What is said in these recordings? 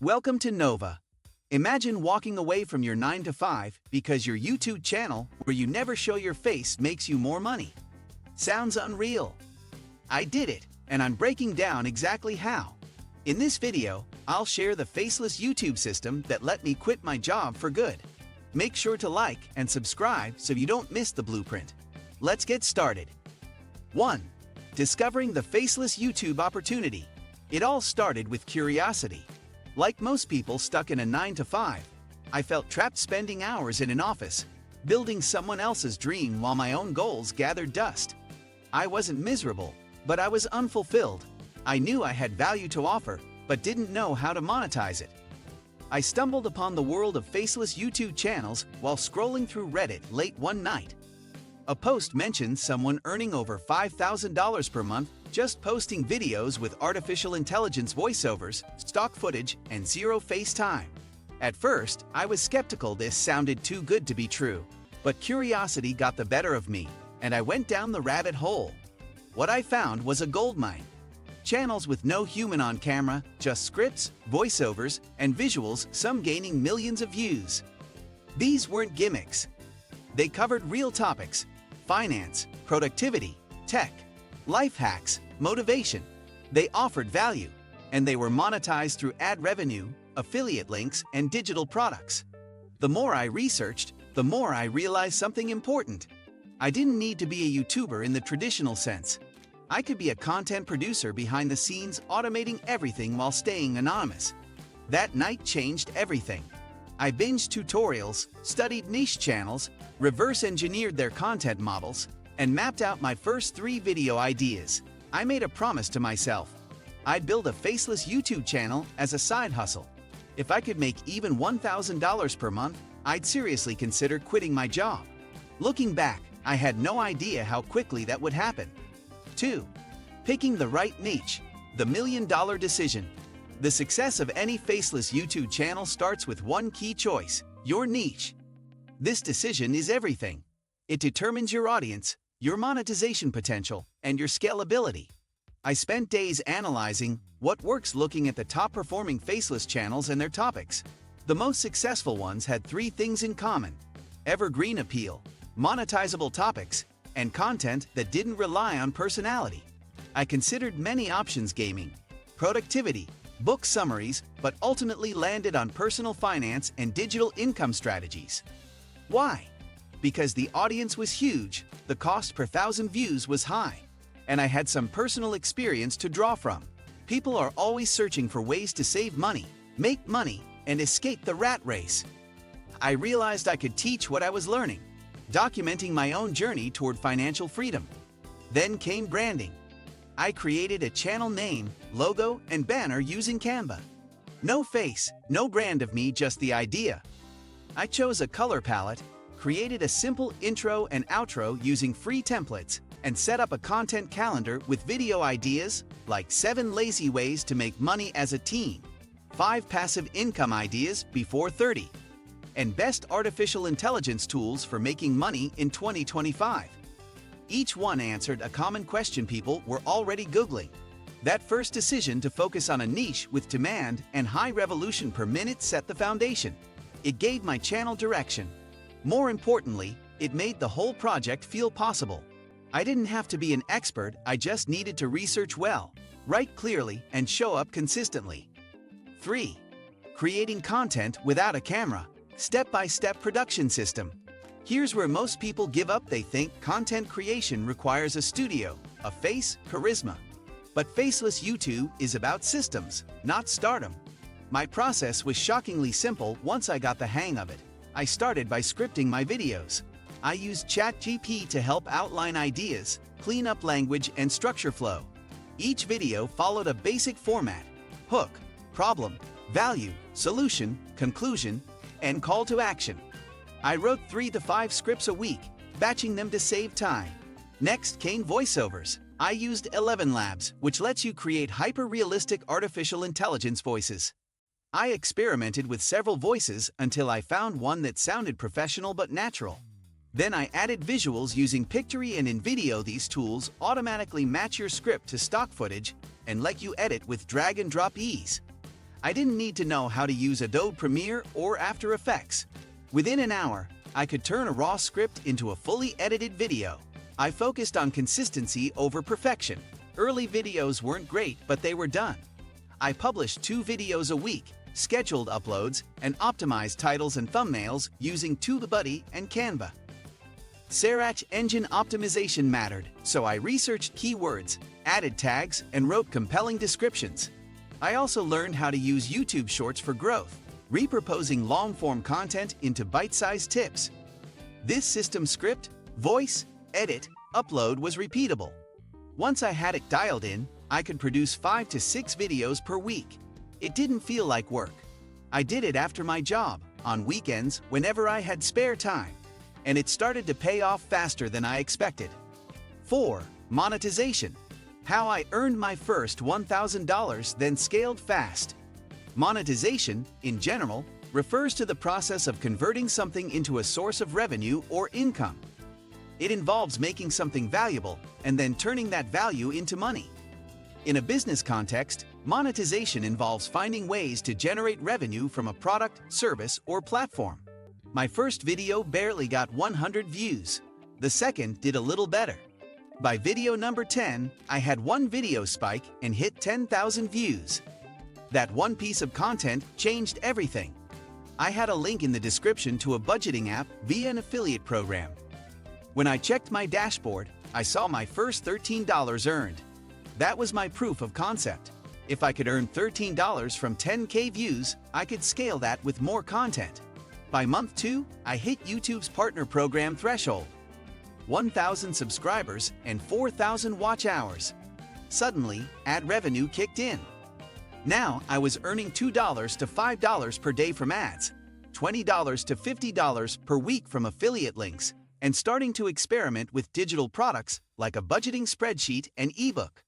Welcome to Nova. Imagine walking away from your 9 to 5 because your YouTube channel, where you never show your face, makes you more money. Sounds unreal. I did it, and I'm breaking down exactly how. In this video, I'll share the faceless YouTube system that let me quit my job for good. Make sure to like and subscribe so you don't miss the blueprint. Let's get started. 1. Discovering the faceless YouTube opportunity. It all started with curiosity. Like most people stuck in a 9 to 5, I felt trapped spending hours in an office, building someone else's dream while my own goals gathered dust. I wasn't miserable, but I was unfulfilled. I knew I had value to offer, but didn't know how to monetize it. I stumbled upon the world of faceless YouTube channels while scrolling through Reddit late one night. A post mentioned someone earning over $5,000 per month just posting videos with artificial intelligence voiceovers, stock footage, and zero face time. At first, I was skeptical. This sounded too good to be true. But curiosity got the better of me, and I went down the rabbit hole. What I found was a goldmine. Channels with no human on camera, just scripts, voiceovers, and visuals, some gaining millions of views. These weren't gimmicks. They covered real topics: finance, productivity, tech, life hacks, motivation. They offered value, and they were monetized through ad revenue, affiliate links, and digital products. The more I researched, the more I realized something important. I didn't need to be a YouTuber in the traditional sense. I could be a content producer behind the scenes, automating everything while staying anonymous. That night changed everything. I binged tutorials, studied niche channels, reverse engineered their content models, and mapped out my first 3 video ideas. I made a promise to myself. I'd build a faceless YouTube channel as a side hustle. If I could make even $1,000 per month, I'd seriously consider quitting my job. Looking back, I had no idea how quickly that would happen. 2. Picking the right niche. The million-dollar decision. The success of any faceless YouTube channel starts with one key choice: your niche. This decision is everything. It determines your audience, your monetization potential, and your scalability. I spent days analyzing what works, looking at the top-performing faceless channels and their topics. The most successful ones had 3 things in common: evergreen appeal, monetizable topics, and content that didn't rely on personality. I considered many options: gaming, productivity, book summaries, but ultimately landed on personal finance and digital income strategies. Why? Because the audience was huge, the cost per 1,000 views was high, and I had some personal experience to draw from. People are always searching for ways to save money, make money, and escape the rat race. I realized I could teach what I was learning, documenting my own journey toward financial freedom. Then came branding. I created a channel name, logo, and banner using Canva. No face, no brand of me, just the idea. I chose a color palette, created a simple intro and outro using free templates, and set up a content calendar with video ideas like 7 lazy ways to make money as a teen, 5 passive income ideas before 30, and best artificial intelligence tools for making money in 2025. Each one answered a common question people were already Googling. That first decision to focus on a niche with demand and high revolution per minute set the foundation. It gave my channel direction. More importantly, it made the whole project feel possible. I didn't have to be an expert, I just needed to research well, write clearly, and show up consistently. 3. Creating content without a camera. Step-by-step production system. Here's where most people give up. They think content creation requires a studio, a face, charisma. But faceless YouTube is about systems, not stardom. My process was shockingly simple once I got the hang of it. I started by scripting my videos. I used ChatGPT to help outline ideas, clean up language, and structure flow. Each video followed a basic format: hook, problem, value, solution, conclusion, and call to action. I wrote 3 to 5 scripts a week, batching them to save time. Next came voiceovers. I used 11 Labs, which lets you create hyper-realistic artificial intelligence voices. I experimented with several voices until I found one that sounded professional but natural. Then I added visuals using Pictory and InVideo. These tools automatically match your script to stock footage and let you edit with drag and drop ease. I didn't need to know how to use Adobe Premiere or After Effects. Within an hour, I could turn a raw script into a fully edited video. I focused on consistency over perfection. Early videos weren't great, but they were done. I published 2 videos a week, scheduled uploads, and optimized titles and thumbnails using TubeBuddy and Canva. Search engine optimization mattered, so I researched keywords, added tags, and wrote compelling descriptions. I also learned how to use YouTube Shorts for growth, repurposing long-form content into bite-sized tips. This system script, voice, edit, upload was repeatable. Once I had it dialed in, I could produce 5 to 6 videos per week. It didn't feel like work. I did it after my job, on weekends, whenever I had spare time. And it started to pay off faster than I expected. 4. Monetization. How I earned my first $1,000 then scaled fast. Monetization, in general, refers to the process of converting something into a source of revenue or income. It involves making something valuable and then turning that value into money. In a business context, monetization involves finding ways to generate revenue from a product, service, or platform. My first video barely got 100 views. The second did a little better. By video number 10, I had one video spike and hit 10,000 views. That one piece of content changed everything. I had a link in the description to a budgeting app via an affiliate program. When I checked my dashboard, I saw my first $13 earned. That was my proof of concept. If I could earn $13 from 10K views, I could scale that with more content. By month 2, I hit YouTube's partner program threshold. 1,000 subscribers and 4,000 watch hours. Suddenly, ad revenue kicked in. Now I was earning $2 to $5 per day from ads, $20 to $50 per week from affiliate links, and starting to experiment with digital products like a budgeting spreadsheet and ebook.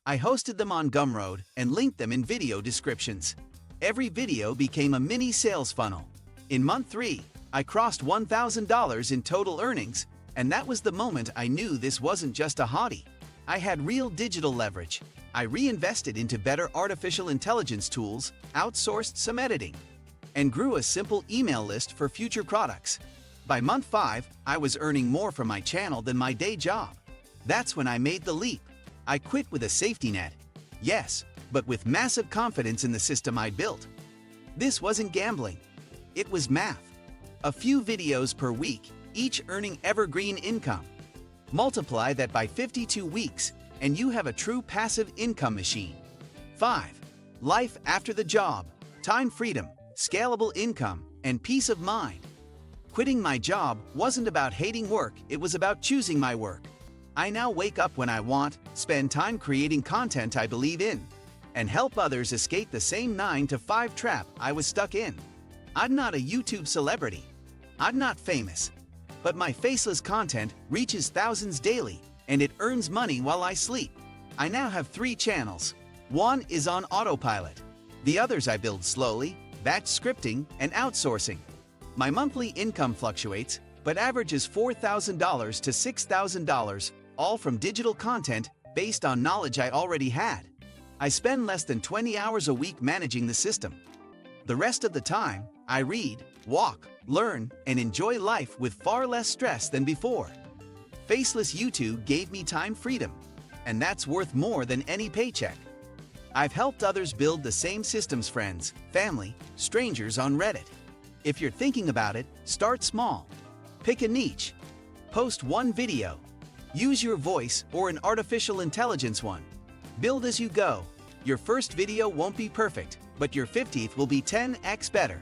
I hosted them on Gumroad and linked them in video descriptions. Every video became a mini sales funnel. In month 3, I crossed $1,000 in total earnings, and that was the moment I knew this wasn't just a hobby. I had real digital leverage. I reinvested into better artificial intelligence tools, outsourced some editing, and grew a simple email list for future products. By month 5, I was earning more from my channel than my day job. That's when I made the leap. I quit with a safety net. Yes, but with massive confidence in the system I built. This wasn't gambling. It was math. A few videos per week, each earning evergreen income. Multiply that by 52 weeks, and you have a true passive income machine. 5. Life after the job, time freedom, scalable income, and peace of mind. Quitting my job wasn't about hating work, it was about choosing my work. I now wake up when I want, spend time creating content I believe in, and help others escape the same 9-to-5 trap I was stuck in. I'm not a YouTube celebrity. I'm not famous. But my faceless content reaches thousands daily, and it earns money while I sleep. I now have 3 channels. One is on autopilot. The others I build slowly, batch scripting, and outsourcing. My monthly income fluctuates, but averages $4,000 to $6,000, all from digital content based on knowledge I already had. I spend less than 20 hours a week managing the system. The rest of the time, I read, walk, learn, and enjoy life with far less stress than before. Faceless YouTube gave me time freedom, and that's worth more than any paycheck. I've helped others build the same systems, friends, family, strangers on Reddit. If you're thinking about it, start small. Pick a niche. Post one video. Use your voice or an artificial intelligence one. Build as you go. Your first video won't be perfect, but your 50th will be 10x better.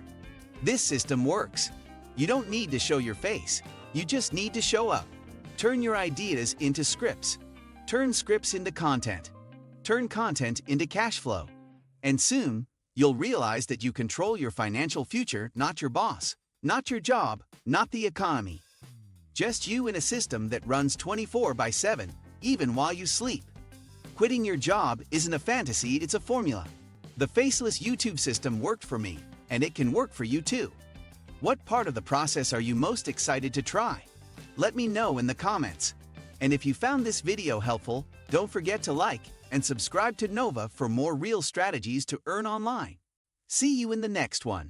This system works. You don't need to show your face. You just need to show up. Turn your ideas into scripts. Turn scripts into content. Turn content into cash flow. And soon, you'll realize that you control your financial future, not your boss, not your job, not the economy. Just you in a system that runs 24/7, even while you sleep. Quitting your job isn't a fantasy, it's a formula. The Faceless YouTube system worked for me, and it can work for you too. What part of the process are you most excited to try? Let me know in the comments. And if you found this video helpful, don't forget to like and subscribe to Nova for more real strategies to earn online. See you in the next one.